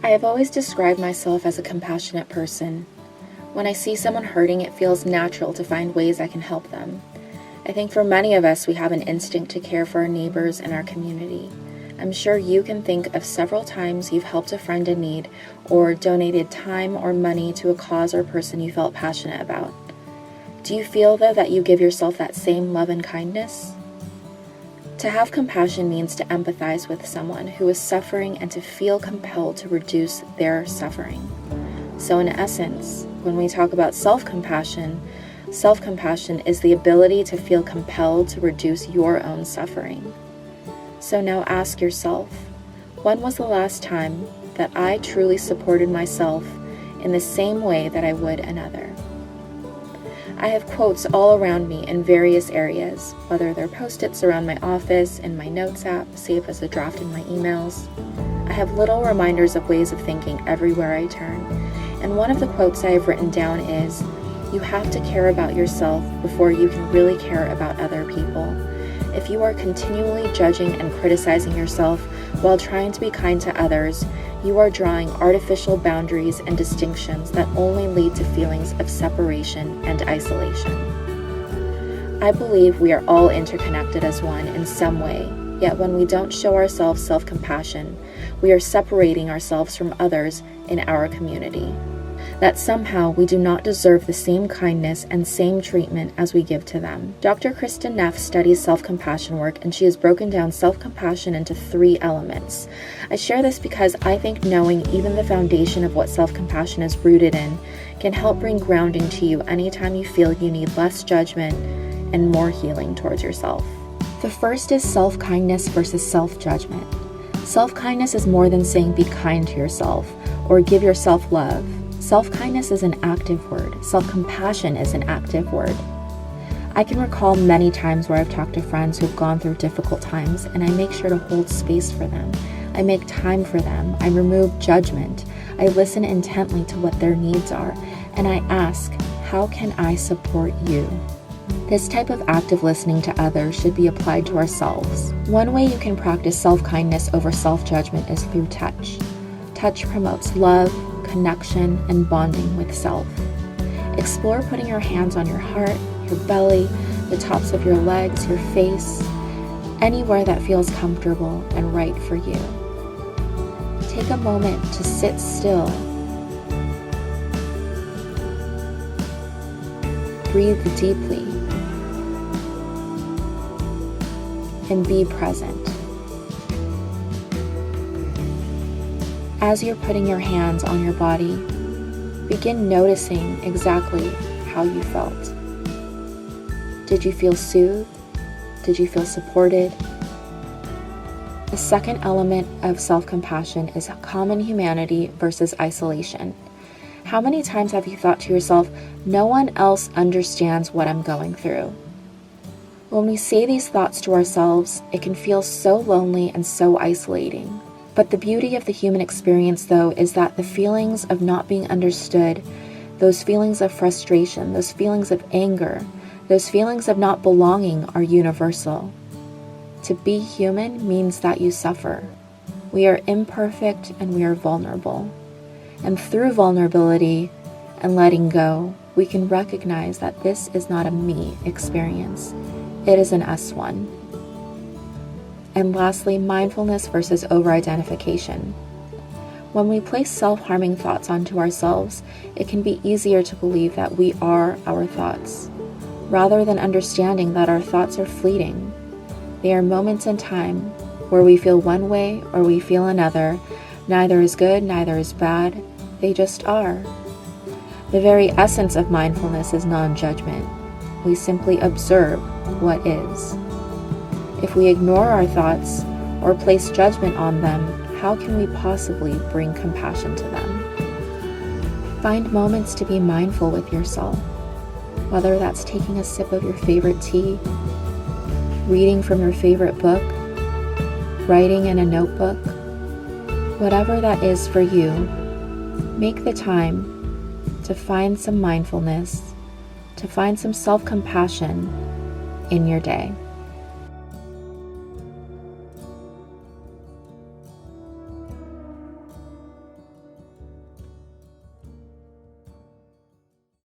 I have always described myself as a compassionate person. When I see someone hurting, it feels natural to find ways I can help them. I think for many of us, we have an instinct to care for our neighbors and our community. I'm sure you can think of several times you've helped a friend in need or donated time or money to a cause or person you felt passionate about. Do you feel, though, that you give yourself that same love and kindness? To have compassion means to empathize with someone who is suffering and to feel compelled to reduce their suffering. So in essence, when we talk about self-compassion is the ability to feel compelled to reduce your own suffering. So now ask yourself, when was the last time that I truly supported myself in the same way that I would another? I have quotes all around me in various areas, whether they're post-its around my office, in my notes app, saved as a draft in my emails. I have little reminders of ways of thinking everywhere I turn. And one of the quotes I have written down is, "You have to care about yourself before you can really care about other people." If you are continually judging and criticizing yourself while trying to be kind to others, you are drawing artificial boundaries and distinctions that only lead to feelings of separation and isolation. I believe we are all interconnected as one in some way, yet when we don't show ourselves self-compassion, we are separating ourselves from others in our community. That somehow we do not deserve the same kindness and same treatment as we give to them. Dr. Kristen Neff studies self-compassion work, and she has broken down self-compassion into 3 elements. I share this because I think knowing even the foundation of what self-compassion is rooted in can help bring grounding to you anytime you feel you need less judgment and more healing towards yourself. The first is self-kindness versus self-judgment. Self-kindness is more than saying be kind to yourself or give yourself love. Self-kindness is an active word. Self-compassion is an active word. I can recall many times where I've talked to friends who've gone through difficult times, and I make sure to hold space for them. I make time for them. I remove judgment. I listen intently to what their needs are, and I ask, how can I support you? This type of active listening to others should be applied to ourselves. One way you can practice self-kindness over self-judgment is through touch. Touch promotes love, connection, and bonding with self. Explore putting your hands on your heart, your belly, the tops of your legs, your face, anywhere that feels comfortable and right for you. Take a moment to sit still. Breathe deeply. And be present. As you're putting your hands on your body, begin noticing exactly how you felt. Did you feel soothed? Did you feel supported? The second element of self-compassion is common humanity versus isolation. How many times have you thought to yourself, no one else understands what I'm going through? When we say these thoughts to ourselves, it can feel so lonely and so isolating. But the beauty of the human experience, though, is that the feelings of not being understood, those feelings of frustration, those feelings of anger, those feelings of not belonging are universal. To be human means that you suffer. We are imperfect and we are vulnerable. And through vulnerability and letting go, we can recognize that this is not a me experience. It is an us one. And lastly, mindfulness versus over-identification. When we place self-harming thoughts onto ourselves, it can be easier to believe that we are our thoughts, rather than understanding that our thoughts are fleeting. They are moments in time where we feel one way or we feel another. Neither is good, neither is bad. They just are. The very essence of mindfulness is non-judgment. We simply observe what is. If we ignore our thoughts or place judgment on them, how can we possibly bring compassion to them? Find moments to be mindful with yourself, whether that's taking a sip of your favorite tea, reading from your favorite book, writing in a notebook, whatever that is for you. Make the time to find some mindfulness, to find some self-compassion in your day.